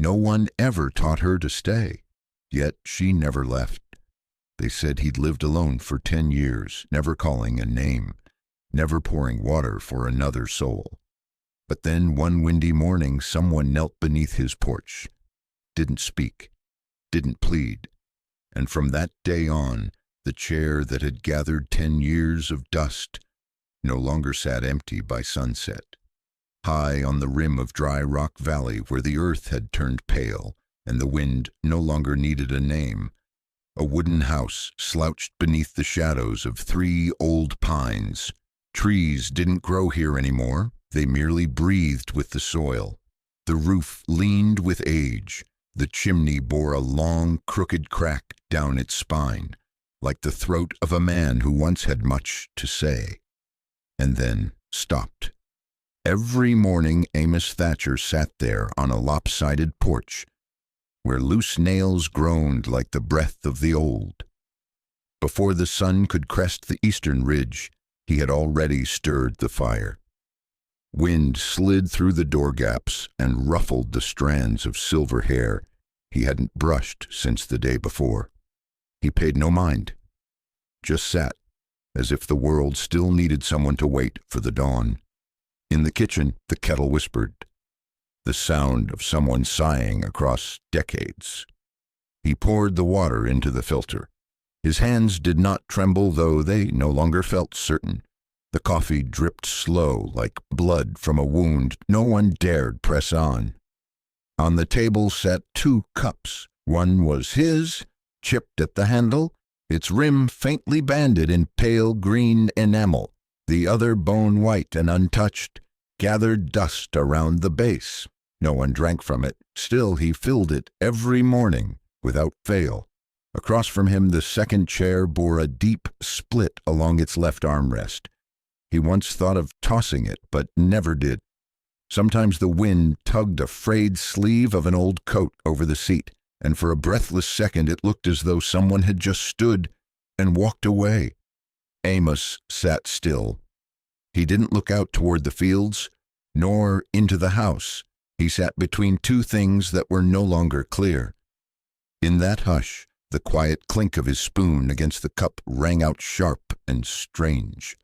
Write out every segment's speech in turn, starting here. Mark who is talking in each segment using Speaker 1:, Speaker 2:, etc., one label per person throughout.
Speaker 1: No one ever taught her to stay, yet she never left. They said he'd lived alone for 10 years, never calling a name, never pouring water for another soul. But then one windy morning someone knelt beneath his porch, didn't speak, didn't plead, and from that day on, the chair that had gathered 10 years of dust no longer sat empty by sunset. High on the rim of Dry Rock Valley, where the earth had turned pale and the wind no longer needed a name, a wooden house slouched beneath the shadows of 3 old pines. Trees didn't grow here anymore, they merely breathed with the soil. The roof leaned with age, the chimney bore a long, crooked crack down its spine, like the throat of a man who once had much to say, and then stopped. Every morning Amos Thatcher sat there on a lopsided porch, where loose nails groaned like the breath of the old. Before the sun could crest the eastern ridge, he had already stirred the fire. Wind slid through the door gaps and ruffled the strands of silver hair he hadn't brushed since the day before. He paid no mind, just sat, as if the world still needed someone to wait for the dawn. In the kitchen, the kettle whispered, the sound of someone sighing across decades. He poured the water into the filter. His hands did not tremble, though they no longer felt certain. The coffee dripped slow, like blood from a wound no one dared press on. On the table sat 2 cups. One was his, chipped at the handle, its rim faintly banded in pale green enamel. The other bone white and untouched, gathered dust around the base. No one drank from it. Still he filled it every morning, without fail. Across from him the second chair bore a deep split along its left armrest. He once thought of tossing it, but never did. Sometimes the wind tugged a frayed sleeve of an old coat over the seat, and for a breathless second it looked as though someone had just stood and walked away. Amos sat still. He didn't look out toward the fields, nor into the house. He sat between 2 things that were no longer clear. In that hush, the quiet clink of his spoon against the cup rang out sharp and strange.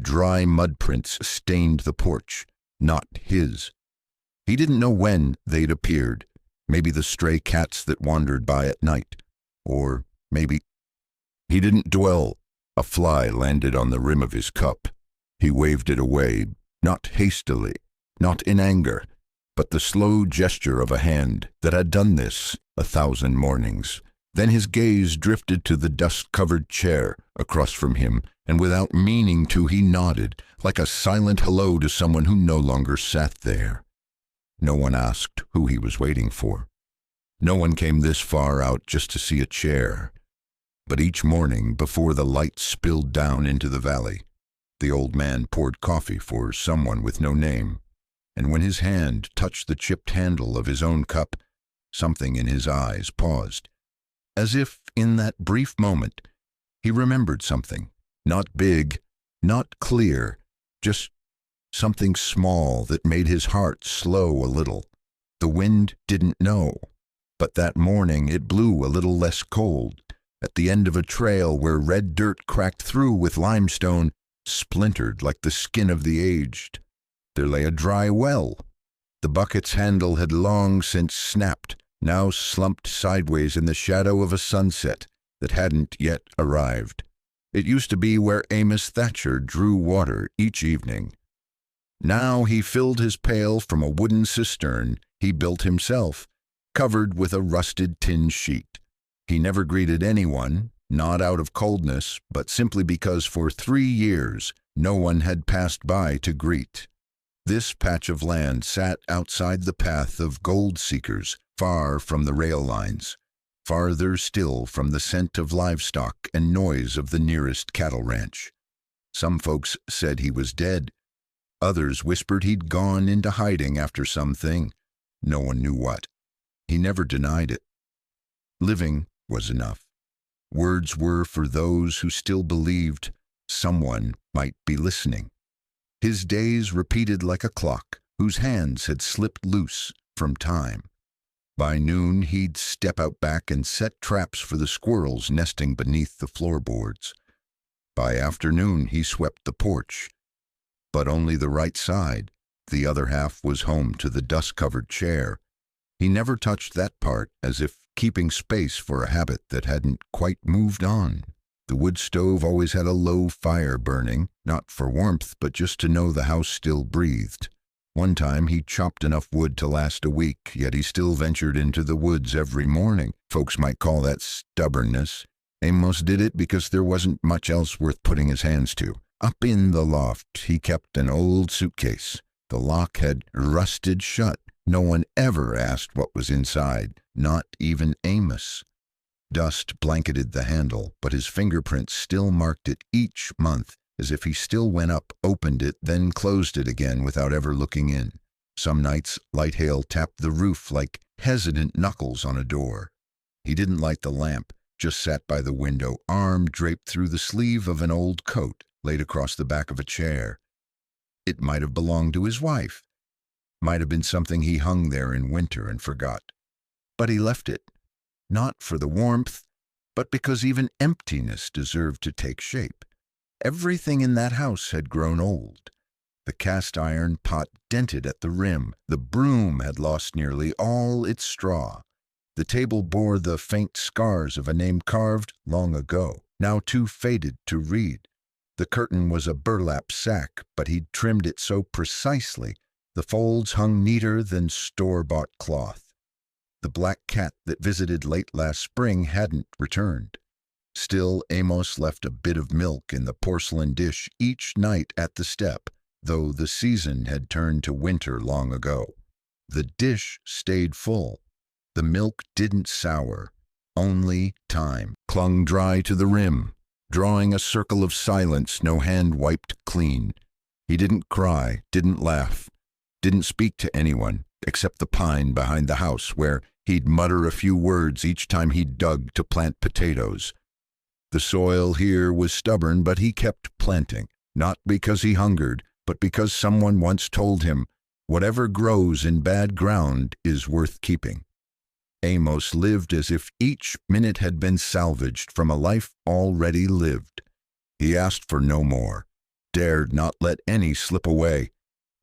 Speaker 1: Dry mud prints stained the porch, not his. He didn't know when they'd appeared. Maybe the stray cats that wandered by at night. Or maybe... He didn't dwell. A fly landed on the rim of his cup. He waved it away, not hastily, not in anger, but the slow gesture of a hand that had done this 1,000 mornings. Then his gaze drifted to the dust-covered chair across from him, and without meaning to, he nodded, like a silent hello to someone who no longer sat there. No one asked who he was waiting for. No one came this far out just to see a chair. But each morning, before the light spilled down into the valley, the old man poured coffee for someone with no name, and when his hand touched the chipped handle of his own cup, something in his eyes paused, as if in that brief moment he remembered something, not big, not clear, just something small that made his heart slow a little. The wind didn't know, but that morning it blew a little less cold. At the end of a trail where red dirt cracked through with limestone, splintered like the skin of the aged, there lay a dry well. The bucket's handle had long since snapped, now slumped sideways in the shadow of a sunset that hadn't yet arrived. It used to be where Amos Thatcher drew water each evening. Now he filled his pail from a wooden cistern he built himself, covered with a rusted tin sheet. He never greeted anyone, not out of coldness, but simply because for 3 years no one had passed by to greet. This patch of land sat outside the path of gold seekers, far from the rail lines, farther still from the scent of livestock and noise of the nearest cattle ranch. Some folks said he was dead. Others whispered he'd gone into hiding after something. No one knew what. He never denied it. Living was enough. Words were for those who still believed someone might be listening. His days repeated like a clock whose hands had slipped loose from time. By noon, he'd step out back and set traps for the squirrels nesting beneath the floorboards. By afternoon, he swept the porch, but only the right side. The other half was home to the dust-covered chair. He never touched that part, as if keeping space for a habit that hadn't quite moved on. The wood stove always had a low fire burning, not for warmth, but just to know the house still breathed. One time he chopped enough wood to last a week, yet he still ventured into the woods every morning. Folks might call that stubbornness. Amos did it because there wasn't much else worth putting his hands to. Up in the loft, he kept an old suitcase. The lock had rusted shut. No one ever asked what was inside, not even Amos. Dust blanketed the handle, but his fingerprints still marked it each month, as if he still went up, opened it, then closed it again without ever looking in. Some nights, light hail tapped the roof like hesitant knuckles on a door. He didn't light the lamp, just sat by the window, arm draped through the sleeve of an old coat laid across the back of a chair. It might have belonged to his wife. Might have been something he hung there in winter and forgot. But he left it, not for the warmth, but because even emptiness deserved to take shape. Everything in that house had grown old. The cast-iron pot dented at the rim. The broom had lost nearly all its straw. The table bore the faint scars of a name carved long ago, now too faded to read. The curtain was a burlap sack, but he'd trimmed it so precisely the folds hung neater than store-bought cloth. The black cat that visited late last spring hadn't returned. Still, Amos left a bit of milk in the porcelain dish each night at the step, though the season had turned to winter long ago. The dish stayed full. The milk didn't sour. Only time clung dry to the rim, drawing a circle of silence no hand wiped clean. He didn't cry, didn't laugh, didn't speak to anyone except the pine behind the house, where he'd mutter a few words each time he dug to plant potatoes. The soil here was stubborn, but he kept planting, not because he hungered, but because someone once told him, whatever grows in bad ground is worth keeping. Amos lived as if each minute had been salvaged from a life already lived. He asked for no more, dared not let any slip away.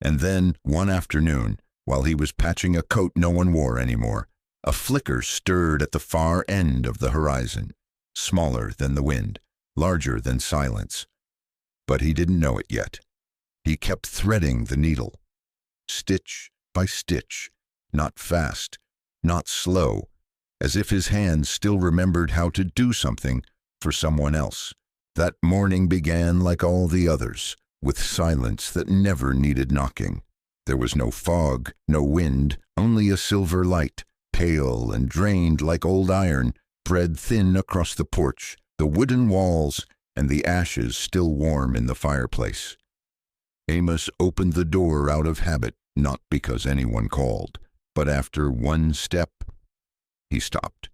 Speaker 1: And then, one afternoon, while he was patching a coat no one wore anymore, a flicker stirred at the far end of the horizon. Smaller than the wind, larger than silence. But he didn't know it yet. He kept threading the needle, stitch by stitch, not fast, not slow, as if his hands still remembered how to do something for someone else. That morning began like all the others, with silence that never needed knocking. There was no fog, no wind, only a silver light, pale and drained like old iron, spread thin across the porch, the wooden walls, and the ashes still warm in the fireplace. Amos opened the door out of habit, not because anyone called, but after one step, he stopped.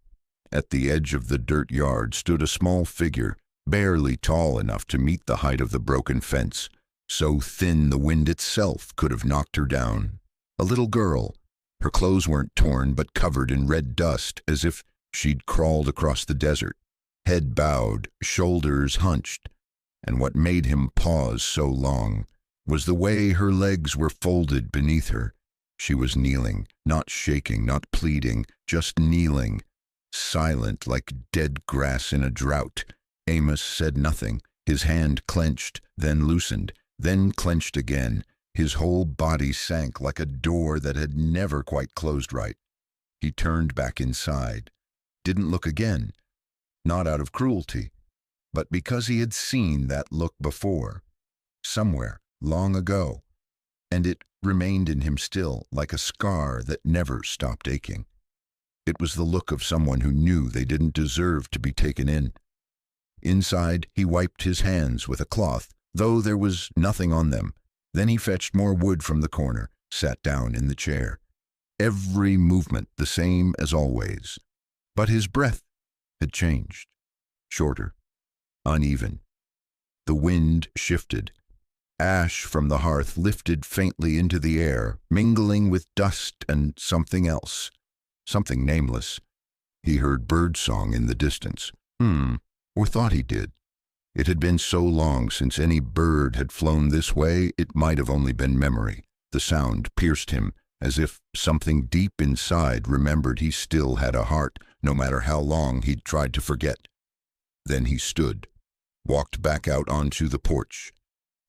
Speaker 1: At the edge of the dirt yard stood a small figure, barely tall enough to meet the height of the broken fence, so thin the wind itself could have knocked her down. A little girl. Her clothes weren't torn, but covered in red dust, as if she'd crawled across the desert, head bowed, shoulders hunched, and what made him pause so long was the way her legs were folded beneath her. She was kneeling, not shaking, not pleading, just kneeling, silent like dead grass in a drought. Amos said nothing. His hand clenched, then loosened, then clenched again. His whole body sank like a door that had never quite closed right. He turned back inside. Didn't look again, not out of cruelty, but because he had seen that look before, somewhere, long ago, and it remained in him still, like a scar that never stopped aching. It was the look of someone who knew they didn't deserve to be taken in. Inside, he wiped his hands with a cloth, though there was nothing on them. Then he fetched more wood from the corner, sat down in the chair. Every movement the same as always. But his breath had changed, shorter, uneven. The wind shifted. Ash from the hearth lifted faintly into the air, mingling with dust and something else. something nameless. He heard birdsong in the distance. Or thought he did. It had been so long since any bird had flown this way, it might have only been memory. The sound pierced him, as if something deep inside remembered he still had a heart, no matter how long he'd tried to forget. Then he stood, walked back out onto the porch.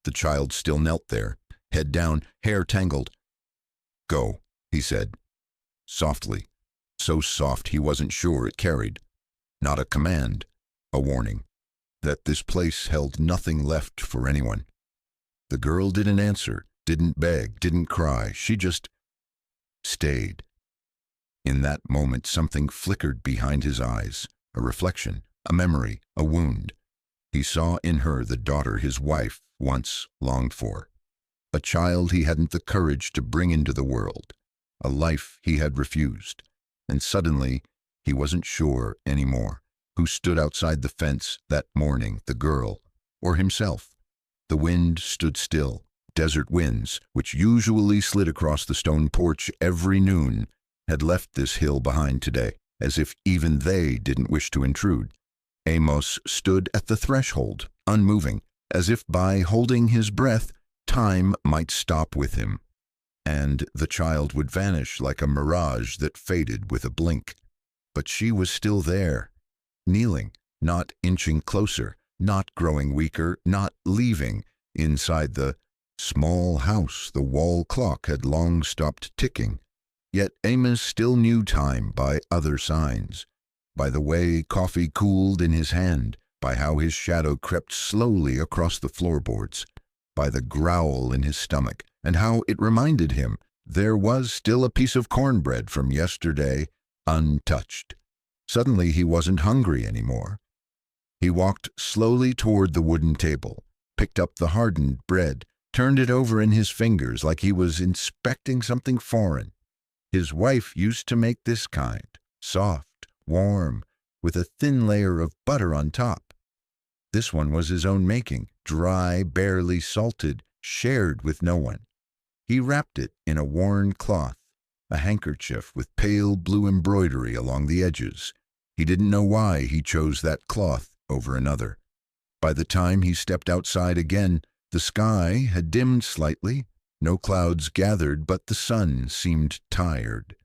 Speaker 1: The child still knelt there, head down, hair tangled. "Go," he said, softly, so soft he wasn't sure it carried. Not a command, a warning, that this place held nothing left for anyone. The girl didn't answer, didn't beg, didn't cry. She just stayed. In that moment, something flickered behind his eyes, a reflection, a memory, a wound. He saw in her the daughter his wife once longed for, a child he hadn't the courage to bring into the world, a life he had refused. And suddenly, he wasn't sure anymore who stood outside the fence that morning, the girl or himself. The wind stood still. Desert winds, which usually slid across the stone porch every noon, had left this hill behind today, as if even they didn't wish to intrude. Amos stood at the threshold, unmoving, as if by holding his breath, time might stop with him, and the child would vanish like a mirage that faded with a blink. But she was still there, kneeling, not inching closer, not growing weaker, not leaving. Inside the small house, the wall clock had long stopped ticking. Yet Amos still knew time by other signs, by the way coffee cooled in his hand, by how his shadow crept slowly across the floorboards, by the growl in his stomach, and how it reminded him there was still a piece of cornbread from yesterday untouched. Suddenly he wasn't hungry anymore. He walked slowly toward the wooden table, picked up the hardened bread, turned it over in his fingers like he was inspecting something foreign. His wife used to make this kind, soft, warm, with a thin layer of butter on top. This one was his own making, dry, barely salted, shared with no one. He wrapped it in a worn cloth, a handkerchief with pale blue embroidery along the edges. He didn't know why he chose that cloth over another. By the time he stepped outside again, the sky had dimmed slightly. No clouds gathered, but the sun seemed tired.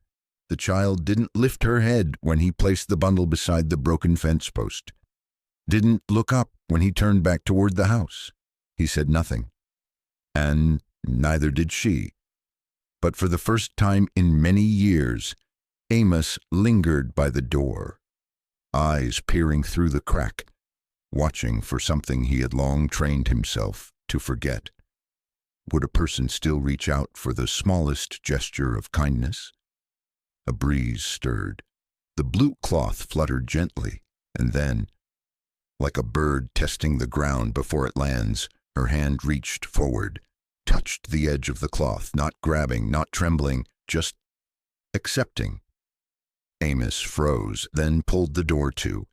Speaker 1: The child didn't lift her head when he placed the bundle beside the broken fence post. Didn't look up when he turned back toward the house. He said nothing. And neither did she. But for the first time in many years, Amos lingered by the door, eyes peering through the crack, watching for something he had long trained himself to forget. Would a person still reach out for the smallest gesture of kindness? A breeze stirred. The blue cloth fluttered gently, and then, like a bird testing the ground before it lands, her hand reached forward, touched the edge of the cloth, not grabbing, not trembling, just accepting. Amos froze, then pulled the door to.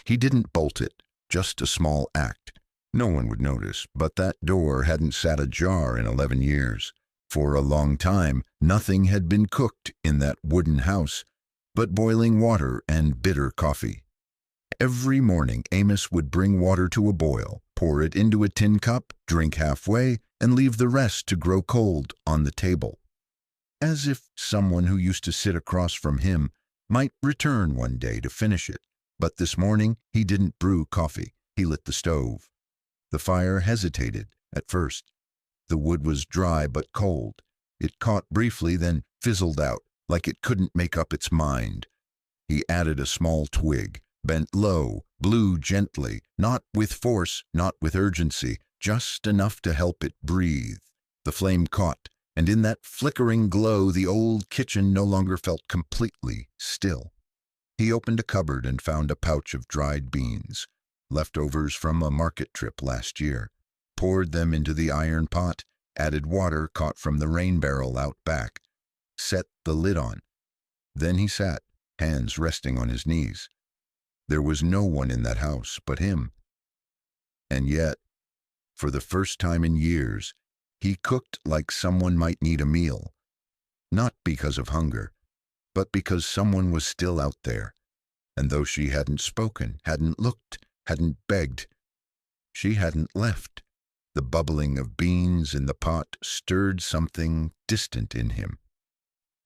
Speaker 1: He didn't bolt it, just a small act. No one would notice, but that door hadn't sat ajar in 11 years. For a long time, nothing had been cooked in that wooden house but boiling water and bitter coffee. Every morning, Amos would bring water to a boil, pour it into a tin cup, drink halfway, and leave the rest to grow cold on the table. As if someone who used to sit across from him might return one day to finish it. But this morning, he didn't brew coffee. He lit the stove. The fire hesitated at first. The wood was dry but cold. It caught briefly, then fizzled out, like it couldn't make up its mind. He added a small twig, bent low, blew gently, not with force, not with urgency, just enough to help it breathe. The flame caught, and in that flickering glow the old kitchen no longer felt completely still. He opened a cupboard and found a pouch of dried beans, leftovers from a market trip last year, poured them into the iron pot, added water caught from the rain barrel out back, set the lid on. Then he sat, hands resting on his knees. There was no one in that house but him. And yet, for the first time in years, he cooked like someone might need a meal. Not because of hunger, but because someone was still out there. And though she hadn't spoken, hadn't looked, hadn't begged, she hadn't left. The bubbling of beans in the pot stirred something distant in him.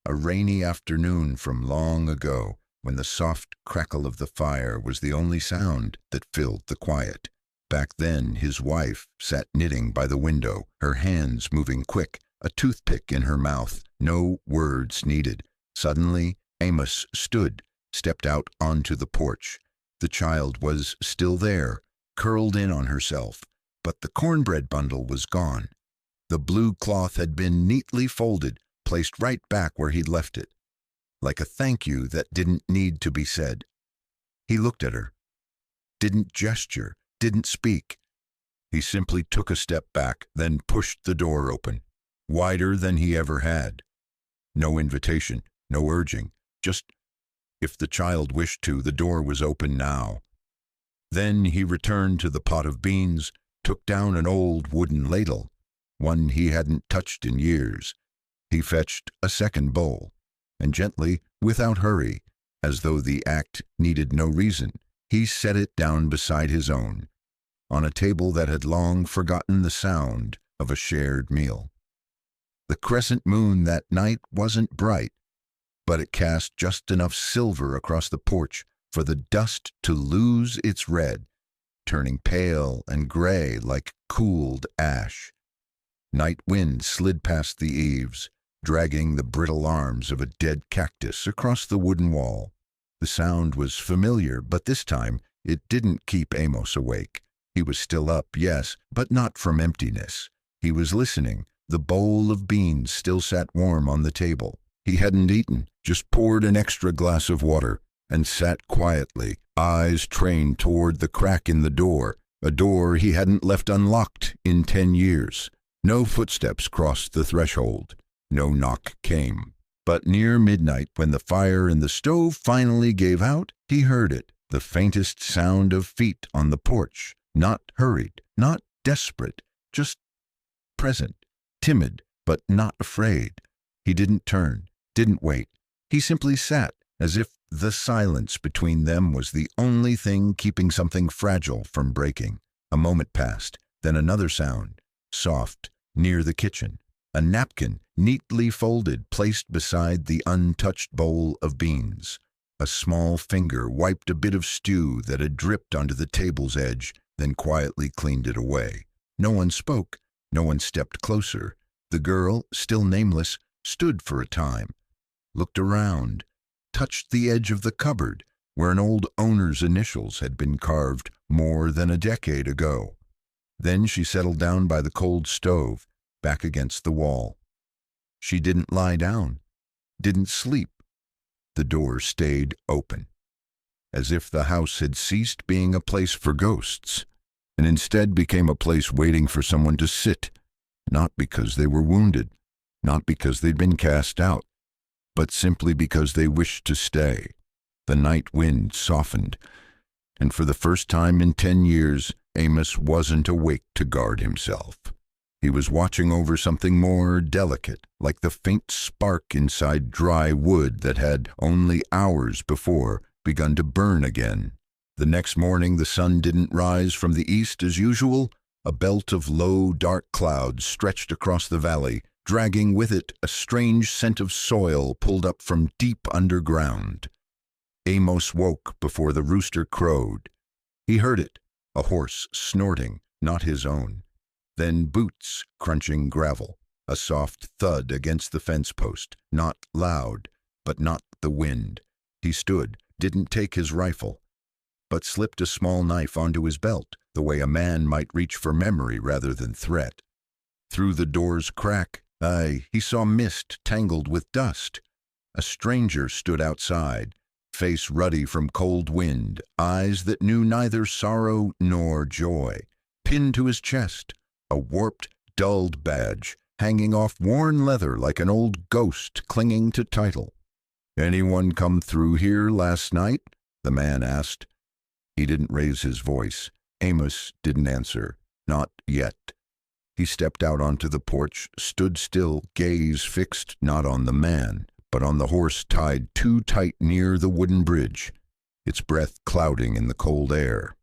Speaker 1: A rainy afternoon from long ago, when the soft crackle of the fire was the only sound that filled the quiet. Back then, his wife sat knitting by the window, her hands moving quick, a toothpick in her mouth, no words needed. Suddenly, Amos stood, stepped out onto the porch. The child was still there, curled in on herself, but the cornbread bundle was gone. The blue cloth had been neatly folded, placed right back where he'd left it, like a thank you that didn't need to be said. He looked at her, didn't gesture, didn't speak. He simply took a step back, then pushed the door open, wider than he ever had. No invitation, no urging, just if the child wished to, the door was open now. Then he returned to the pot of beans, took down an old wooden ladle, one he hadn't touched in years. He fetched a second bowl, and gently, without hurry, as though the act needed no reason, he set it down beside his own, on a table that had long forgotten the sound of a shared meal. The crescent moon that night wasn't bright, but it cast just enough silver across the porch for the dust to lose its red, turning pale and gray like cooled ash. Night wind slid past the eaves, dragging the brittle arms of a dead cactus across the wooden wall. The sound was familiar, but this time it didn't keep Amos awake. He was still up, yes, but not from emptiness. He was listening. The bowl of beans still sat warm on the table. He hadn't eaten, just poured an extra glass of water, and sat quietly, eyes trained toward the crack in the door, a door he hadn't left unlocked in 10 years. No footsteps crossed the threshold. No knock came. But near midnight, when the fire in the stove finally gave out, he heard it, the faintest sound of feet on the porch, not hurried, not desperate, just present, timid, but not afraid. He didn't turn, didn't wait. He simply sat, as if the silence between them was the only thing keeping something fragile from breaking. A moment passed, then another sound, soft, near the kitchen. A napkin, neatly folded, placed beside the untouched bowl of beans. A small finger wiped a bit of stew that had dripped onto the table's edge, then quietly cleaned it away. No one spoke. No one stepped closer. The girl, still nameless, stood for a time, looked around, touched the edge of the cupboard where an old owner's initials had been carved more than a decade ago. Then she settled down by the cold stove, back against the wall. She didn't lie down, didn't sleep. The door stayed open, as if the house had ceased being a place for ghosts, and instead became a place waiting for someone to sit, not because they were wounded, not because they'd been cast out, but simply because they wished to stay. The night wind softened, and for the first time in 10 years, Amos wasn't awake to guard himself. He was watching over something more delicate, like the faint spark inside dry wood that had, only hours before, begun to burn again. The next morning the sun didn't rise from the east as usual. A belt of low, dark clouds stretched across the valley, dragging with it a strange scent of soil pulled up from deep underground. Amos woke before the rooster crowed. He heard it, a horse snorting, not his own. Then boots crunching gravel, a soft thud against the fence post, not loud, but not the wind. He stood, didn't take his rifle, but slipped a small knife onto his belt, the way a man might reach for memory rather than threat. Through the door's crack, he saw mist tangled with dust. A stranger stood outside, face ruddy from cold wind, eyes that knew neither sorrow nor joy. Pinned to his chest, a warped, dulled badge, hanging off worn leather like an old ghost clinging to title. "Anyone come through here last night?" the man asked. He didn't raise his voice. Amos didn't answer. Not yet. He stepped out onto the porch, stood still, gaze fixed not on the man, but on the horse tied too tight near the wooden bridge, its breath clouding in the cold air.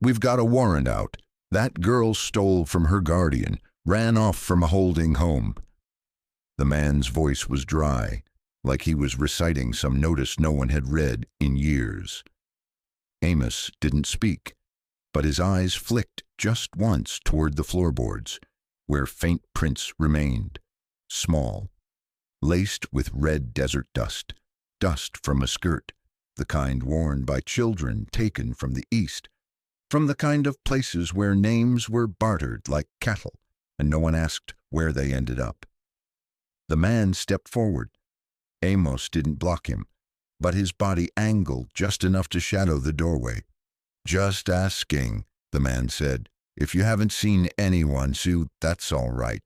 Speaker 1: "We've got a warrant out. That girl stole from her guardian, ran off from a holding home." The man's voice was dry, like he was reciting some notice no one had read in years. Amos didn't speak, but his eyes flicked just once toward the floorboards, where faint prints remained, small, laced with red desert dust, dust from a skirt, the kind worn by children taken from the East, from the kind of places where names were bartered like cattle, and no one asked where they ended up. The man stepped forward. Amos didn't block him, but his body angled just enough to shadow the doorway. "Just asking," the man said. "If you haven't seen anyone, Sue, that's all right."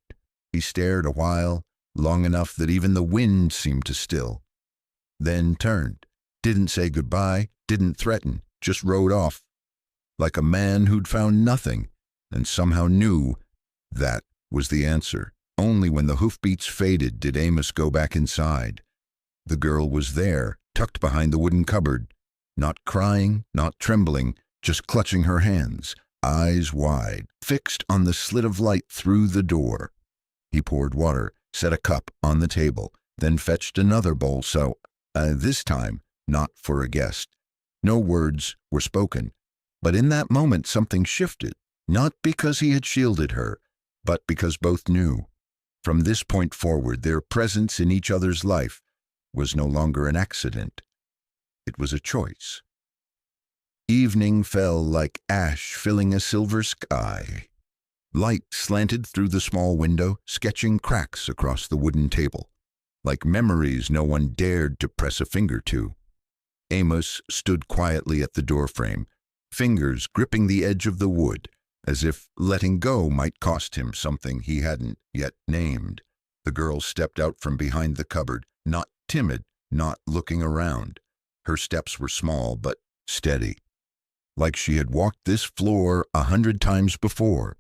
Speaker 1: He stared a while, long enough that even the wind seemed to still. Then turned, didn't say goodbye, didn't threaten, just rode off, like a man who'd found nothing, and somehow knew that was the answer. Only when the hoofbeats faded did Amos go back inside. The girl was there, tucked behind the wooden cupboard, not crying, not trembling, just clutching her hands, eyes wide, fixed on the slit of light through the door. He poured water, set a cup on the table, then fetched another bowl, this time not for a guest. No words were spoken, but in that moment something shifted, not because he had shielded her, but because both knew. From this point forward, their presence in each other's life was no longer an accident. It was a choice. Evening fell like ash filling a silver sky. Light slanted through the small window, sketching cracks across the wooden table, like memories no one dared to press a finger to. Amos stood quietly at the doorframe, fingers gripping the edge of the wood, as if letting go might cost him something he hadn't yet named. The girl stepped out from behind the cupboard, not timid, not looking around. Her steps were small but steady, like she had walked this floor 100 times before.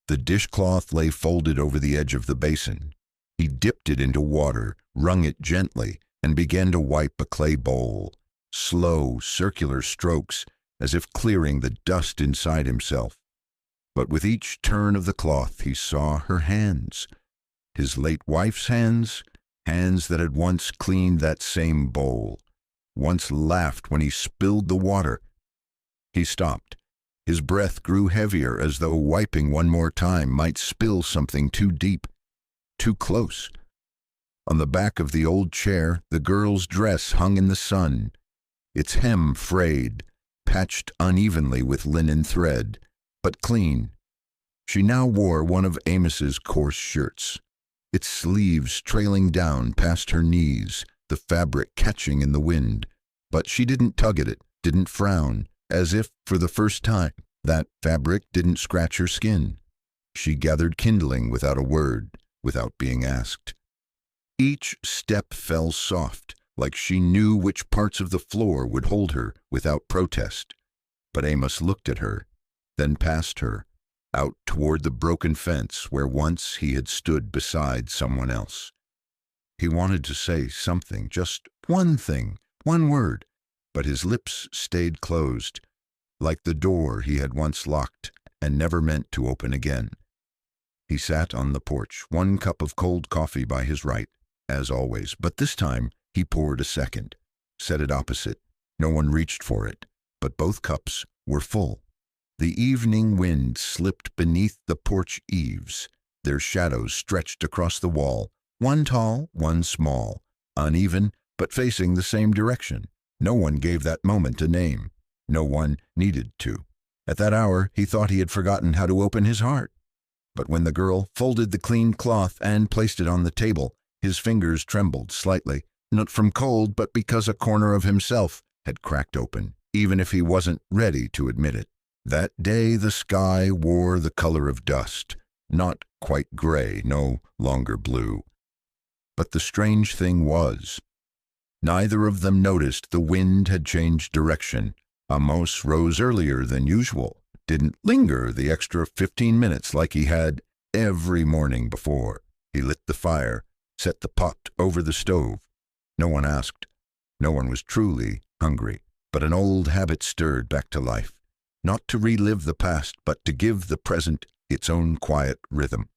Speaker 1: The dishcloth lay folded over the edge of the basin. He dipped it into water, wrung it gently, and began to wipe a clay bowl. Slow, circular strokes, as if clearing the dust inside himself. But with each turn of the cloth he saw her hands. His late wife's hands, hands that had once cleaned that same bowl, once laughed when he spilled the water. He stopped. His breath grew heavier, as though wiping one more time might spill something too deep, too close. On the back of the old chair, the girl's dress hung in the sun, its hem frayed, patched unevenly with linen thread, but clean. She now wore one of Amos's coarse shirts, its sleeves trailing down past her knees, the fabric catching in the wind. But she didn't tug at it, didn't frown, as if, for the first time, that fabric didn't scratch her skin. She gathered kindling without a word, without being asked. Each step fell soft, like she knew which parts of the floor would hold her without protest. But Amos looked at her, then past her, out toward the broken fence where once he had stood beside someone else. He wanted to say something, just one thing, one word, but his lips stayed closed, like the door he had once locked and never meant to open again. He sat on the porch, one cup of cold coffee by his right, as always, but this time he poured a second, set it opposite. No one reached for it, but both cups were full. The evening wind slipped beneath the porch eaves. Their shadows stretched across the wall, one tall, one small, uneven, but facing the same direction. No one gave that moment a name. No one needed to. At that hour, he thought he had forgotten how to open his heart. But when the girl folded the clean cloth and placed it on the table, his fingers trembled slightly, not from cold, but because a corner of himself had cracked open, even if he wasn't ready to admit it. That day the sky wore the color of dust, not quite gray, no longer blue. But the strange thing was, neither of them noticed the wind had changed direction. Amos rose earlier than usual, didn't linger the extra 15 minutes like he had every morning before. He lit the fire, set the pot over the stove, No one asked. No one was truly hungry. But an old habit stirred back to life. Not to relive the past, but to give the present its own quiet rhythm.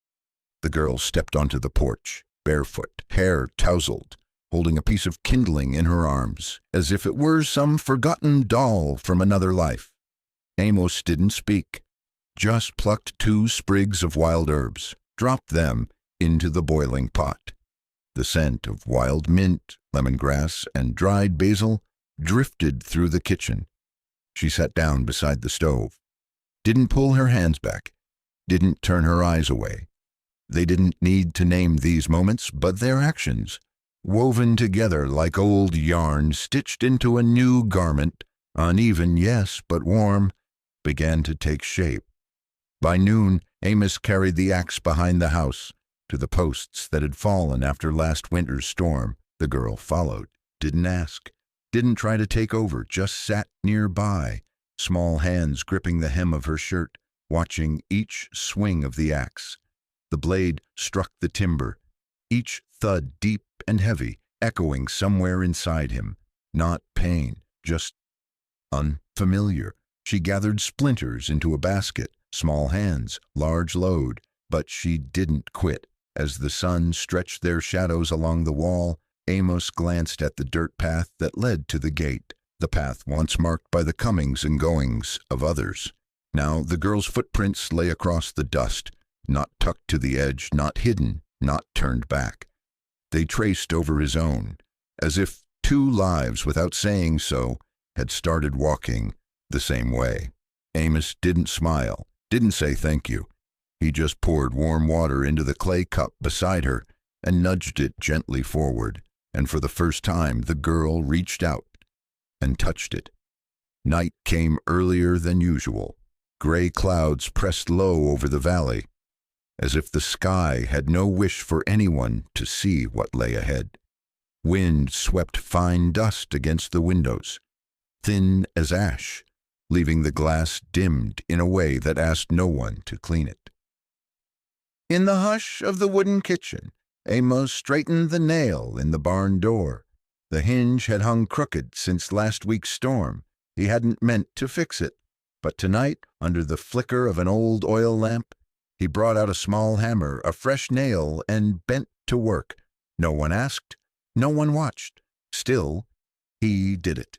Speaker 1: The girl stepped onto the porch, barefoot, hair tousled, holding a piece of kindling in her arms, as if it were some forgotten doll from another life. Amos didn't speak, just plucked 2 sprigs of wild herbs, dropped them into the boiling pot. The scent of wild mint, lemongrass, and dried basil drifted through the kitchen. She sat down beside the stove, didn't pull her hands back, didn't turn her eyes away. They didn't need to name these moments, but their actions, woven together like old yarn stitched into a new garment, uneven, yes, but warm, began to take shape. By noon, Amos carried the axe behind the house to the posts that had fallen after last winter's storm. The girl followed, didn't ask, didn't try to take over, just sat nearby, small hands gripping the hem of her shirt, watching each swing of the axe. The blade struck the timber, each thud deep and heavy, echoing somewhere inside him. Not pain, just unfamiliar. She gathered splinters into a basket, small hands, large load, but she didn't quit. As the sun stretched their shadows along the wall, Amos glanced at the dirt path that led to the gate, the path once marked by the comings and goings of others. Now the girl's footprints lay across the dust, not tucked to the edge, not hidden, not turned back. They traced over his own, as if 2 lives, without saying so, had started walking the same way. Amos didn't smile, didn't say thank you. He just poured warm water into the clay cup beside her and nudged it gently forward, and for the first time the girl reached out and touched it. Night came earlier than usual. Gray clouds pressed low over the valley, as if the sky had no wish for anyone to see what lay ahead. Wind swept fine dust against the windows, thin as ash, leaving the glass dimmed in a way that asked no one to clean it. In the hush of the wooden kitchen, Amos straightened the nail in the barn door. The hinge had hung crooked since last week's storm. He hadn't meant to fix it, but tonight, under the flicker of an old oil lamp, he brought out a small hammer, a fresh nail, and bent to work. No one asked, no one watched. Still, he did it.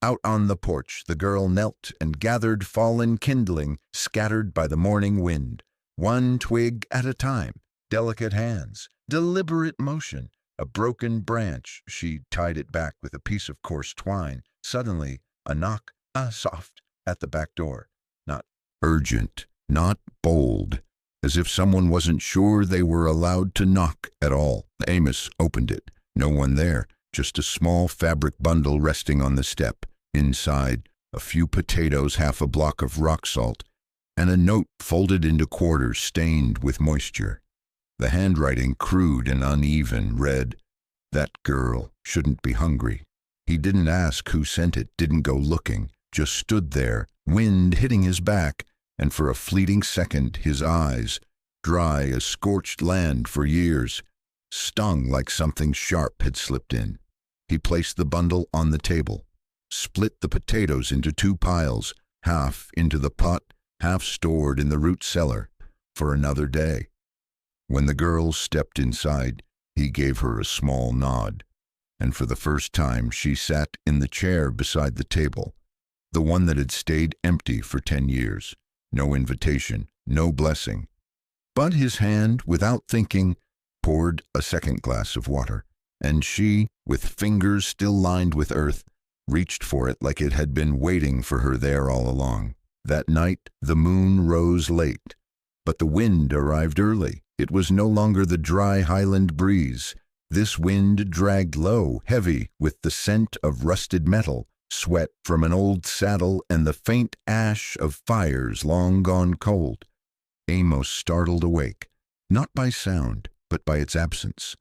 Speaker 1: Out on the porch, the girl knelt and gathered fallen kindling scattered by the morning wind. 1 twig at a time, delicate hands, deliberate motion. A broken branch, she tied it back with a piece of coarse twine. Suddenly, a knock, soft, at the back door. Not urgent, not bold, as if someone wasn't sure they were allowed to knock at all. Amos opened it. No one there, just a small fabric bundle resting on the step. Inside, a few potatoes, half a block of rock salt, and a note folded into quarters stained with moisture. The handwriting, crude and uneven, read, "That girl shouldn't be hungry." He didn't ask who sent it, didn't go looking, just stood there, wind hitting his back, and for a fleeting second his eyes, dry as scorched land for years, stung like something sharp had slipped in. He placed the bundle on the table, split the potatoes into 2 piles, half into the pot, half stored in the root cellar for another day. When the girl stepped inside, he gave her a small nod, and for the first time she sat in the chair beside the table, the one that had stayed empty for 10 years. No invitation, no blessing. But his hand, without thinking, poured a second glass of water, and she, with fingers still lined with earth, reached for it like it had been waiting for her there all along. That night the moon rose late, but the wind arrived early. It was no longer the dry highland breeze. This wind dragged low, heavy, with the scent of rusted metal, sweat from an old saddle, and the faint ash of fires long gone cold. Amos startled awake, not by sound, but by its absence.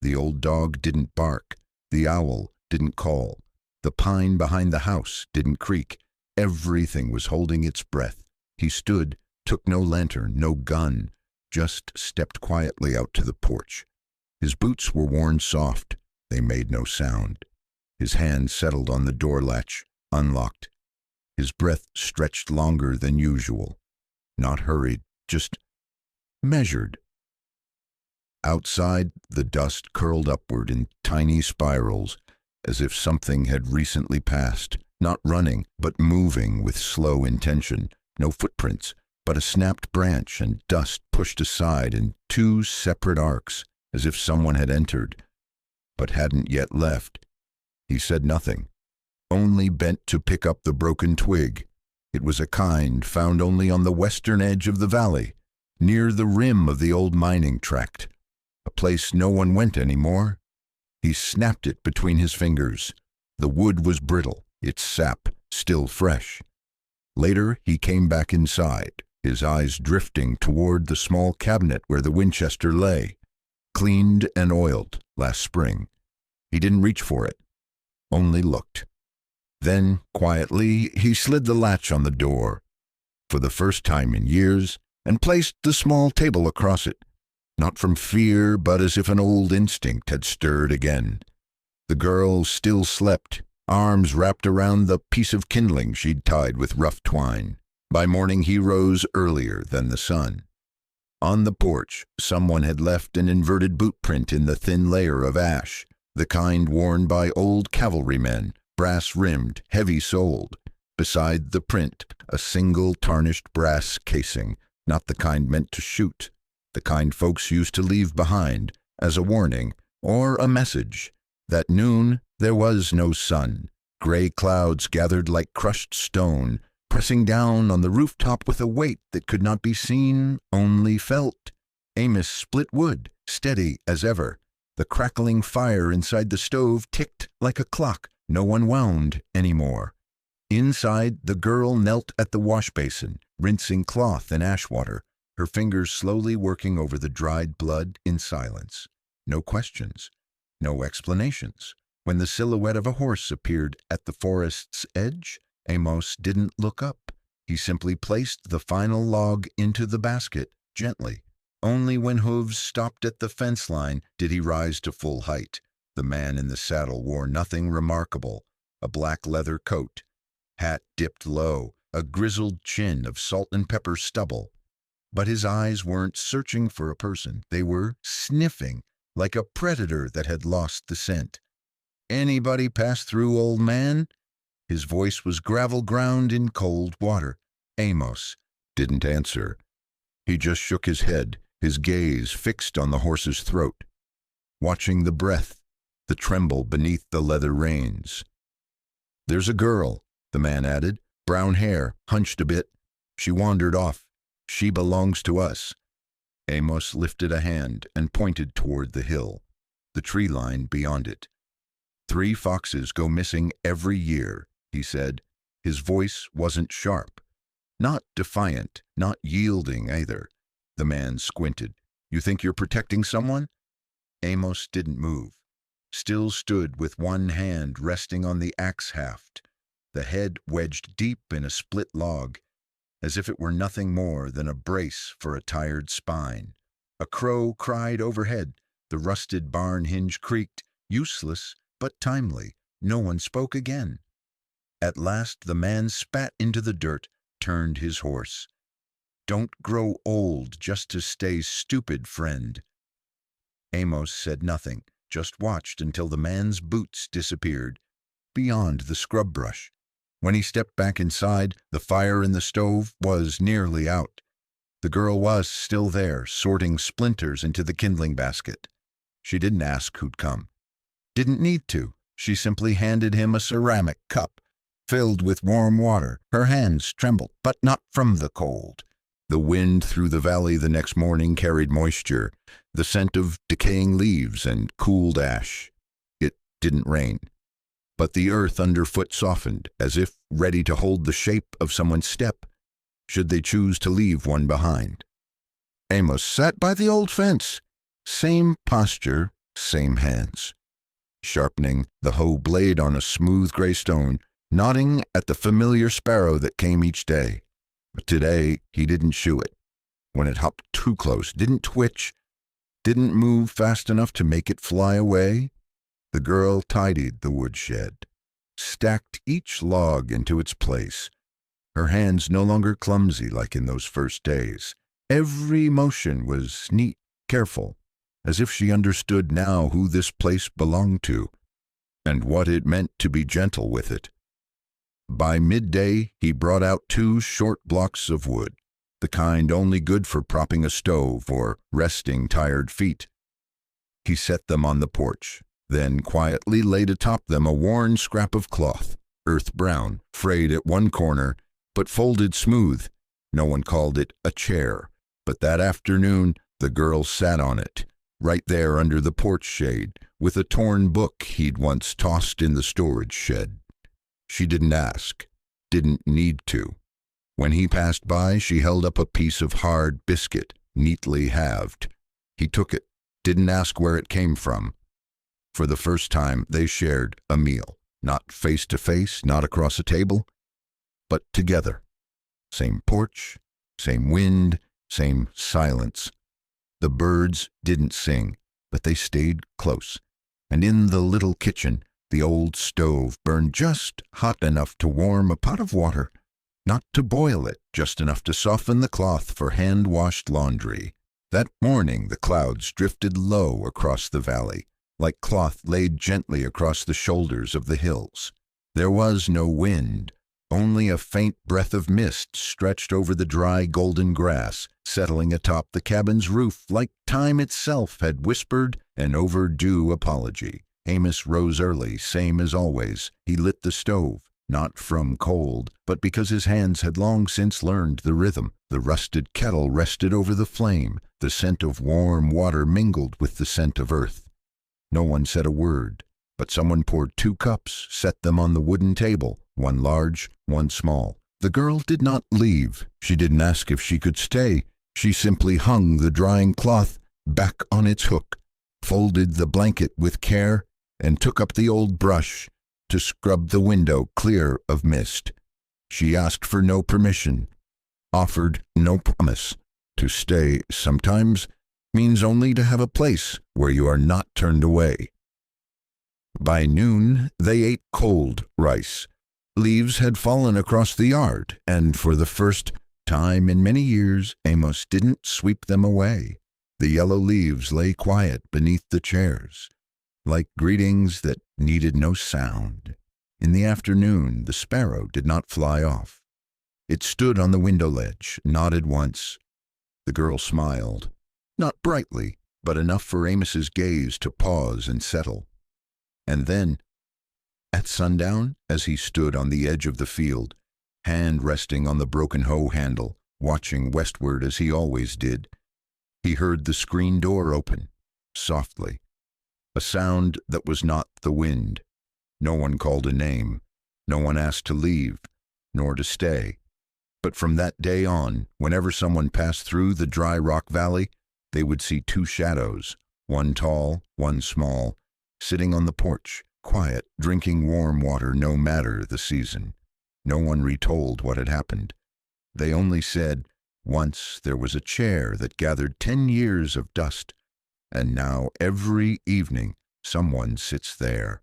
Speaker 1: The old dog didn't bark. The owl didn't call. The pine behind the house didn't creak. Everything was holding its breath. He stood, took no lantern, no gun, just stepped quietly out to the porch. His boots were worn soft, They made no sound. His hand settled on the door latch, unlocked. His breath stretched longer than usual. Not hurried, just measured. Outside, the dust curled upward in tiny spirals, as if something had recently passed, not running, but moving with slow intention. No footprints, but a snapped branch and dust pushed aside in two separate arcs, as if someone had entered, but hadn't yet left. He said nothing, only bent to pick up the broken twig. It was a kind found only on the western edge of the valley, near the rim of the old mining tract, a place no one went anymore. He snapped it between his fingers. The wood was brittle, its sap still fresh. Later he came back inside, his eyes drifting toward the small cabinet where the Winchester lay, cleaned and oiled last spring. He didn't reach for it, only looked. Then, quietly, he slid the latch on the door, for the first time in years, and placed the small table across it, not from fear, but as if an old instinct had stirred again. The girl still slept, arms wrapped around the piece of kindling she'd tied with rough twine. By morning he rose earlier than the sun. On the porch, someone had left an inverted boot print in the thin layer of ash, the kind worn by old cavalrymen, brass-rimmed, heavy-soled. Beside the print, a single tarnished brass casing, not the kind meant to shoot, the kind folks used to leave behind as a warning or a message. That noon there was no sun. Gray clouds gathered like crushed stone, pressing down on the rooftop with a weight that could not be seen, only felt. Amos split wood, steady as ever. The crackling fire inside the stove ticked like a clock. No one wound anymore. Inside, the girl knelt at the wash basin, rinsing cloth in ash water, her fingers slowly working over the dried blood in silence. No questions, no explanations. When the silhouette of a horse appeared at the forest's edge, Amos didn't look up. He simply placed the final log into the basket, gently. Only when hooves stopped at the fence line did he rise to full height. The man in the saddle wore nothing remarkable, a black leather coat, hat dipped low, a grizzled chin of salt and pepper stubble. But his eyes weren't searching for a person. They were sniffing, like a predator that had lost the scent. "Anybody pass through, old man?" His voice was gravel ground in cold water. Amos didn't answer. He just shook his head, his gaze fixed on the horse's throat, watching the breath, the tremble beneath the leather reins. "There's a girl," the man added, "brown hair, hunched a bit. She wandered off. She belongs to us." Amos lifted a hand and pointed toward the hill, the tree line beyond it. "3 foxes go missing every year," he said. His voice wasn't sharp, not defiant, not yielding either. The man squinted. "You think you're protecting someone?" Amos didn't move, still stood with one hand resting on the axe haft, the head wedged deep in a split log, as if it were nothing more than a brace for a tired spine. A crow cried overhead. The rusted barn hinge creaked, useless but timely. No one spoke again. At last the man spat into the dirt, turned his horse. "Don't grow old just to stay stupid, friend." Amos said nothing, just watched until the man's boots disappeared beyond the scrub brush. When he stepped back inside, the fire in the stove was nearly out. The girl was still there, sorting splinters into the kindling basket. She didn't ask who'd come. Didn't need to. She simply handed him a ceramic cup, filled with warm water. Her hands trembled, but not from the cold. The wind through the valley the next morning carried moisture, the scent of decaying leaves and cooled ash. It didn't rain, but the earth underfoot softened, as if ready to hold the shape of someone's step, should they choose to leave one behind. Amos sat by the old fence, same posture, same hands, sharpening the hoe blade on a smooth gray stone, nodding at the familiar sparrow that came each day. But today he didn't shoo it. When it hopped too close, didn't twitch, didn't move fast enough to make it fly away. The girl tidied the woodshed, stacked each log into its place, her hands no longer clumsy like in those first days. Every motion was neat, careful, as if she understood now who this place belonged to, and what it meant to be gentle with it. By midday, he brought out 2 short blocks of wood, the kind only good for propping a stove or resting tired feet. He set them on the porch, then quietly laid atop them a worn scrap of cloth, earth brown, frayed at one corner, but folded smooth. No one called it a chair, but that afternoon the girl sat on it, right there under the porch shade, with a torn book he'd once tossed in the storage shed. She didn't ask, didn't need to. When he passed by, she held up a piece of hard biscuit, neatly halved. He took it, didn't ask where it came from. For the first time, they shared a meal, not face to face, not across a table, but together. Same porch, same wind, same silence. The birds didn't sing, but they stayed close. And in the little kitchen, the old stove burned just hot enough to warm a pot of water, not to boil it, just enough to soften the cloth for hand-washed laundry. That morning the clouds drifted low across the valley, like cloth laid gently across the shoulders of the hills. There was no wind, only a faint breath of mist stretched over the dry golden grass, settling atop the cabin's roof like time itself had whispered an overdue apology. Amos rose early, same as always. He lit the stove, not from cold, but because his hands had long since learned the rhythm. The rusted kettle rested over the flame. The scent of warm water mingled with the scent of earth. No one said a word, but someone poured 2 cups, set them on the wooden table, one large, one small. The girl did not leave. She didn't ask if she could stay. She simply hung the drying cloth back on its hook, folded the blanket with care, and took up the old brush to scrub the window clear of mist. She asked for no permission, offered no promise. To stay sometimes means only to have a place where you are not turned away. By noon, they ate cold rice. Leaves had fallen across the yard, and for the first time in many years, Amos didn't sweep them away. The yellow leaves lay quiet beneath the chairs, like greetings that needed no sound. In the afternoon, the sparrow did not fly off. It stood on the window ledge, nodded once. The girl smiled, not brightly, but enough for Amos's gaze to pause and settle. And then, at sundown, as he stood on the edge of the field, hand resting on the broken hoe handle, watching westward as he always did, he heard the screen door open, softly, a sound that was not the wind. No one called a name, no one asked to leave, nor to stay. But from that day on, whenever someone passed through the dry rock valley, they would see 2 shadows, one tall, one small, sitting on the porch, quiet, drinking warm water no matter the season. No one retold what had happened. They only said, once there was a chair that gathered 10 years of dust, and now every evening someone sits there,